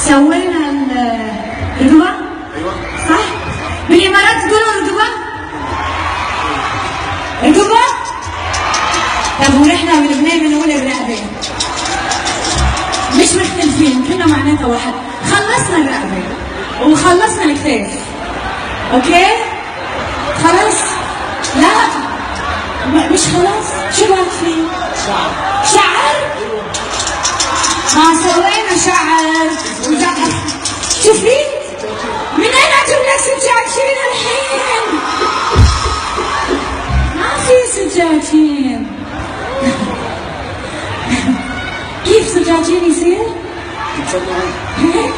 سوينا الرقبة. ايوه صح؟ بالإمارات تقولوا رقبة؟ رقبة؟ طب ونحن بلبنان بنقول الرقبة. مش مختلفين، كلنا معناتها واحد. خلصنا الرقبة وخلصنا الكتاف. اوكي؟ خلاص؟ لا مش خلاص، شو بعد فيه؟ شعر؟ ما سوينا شعر وزعر. شوفي؟ من اين اجيب لك سجاجين الحين؟ ما في سجاجين. كيف سجاجين يصير؟ هيك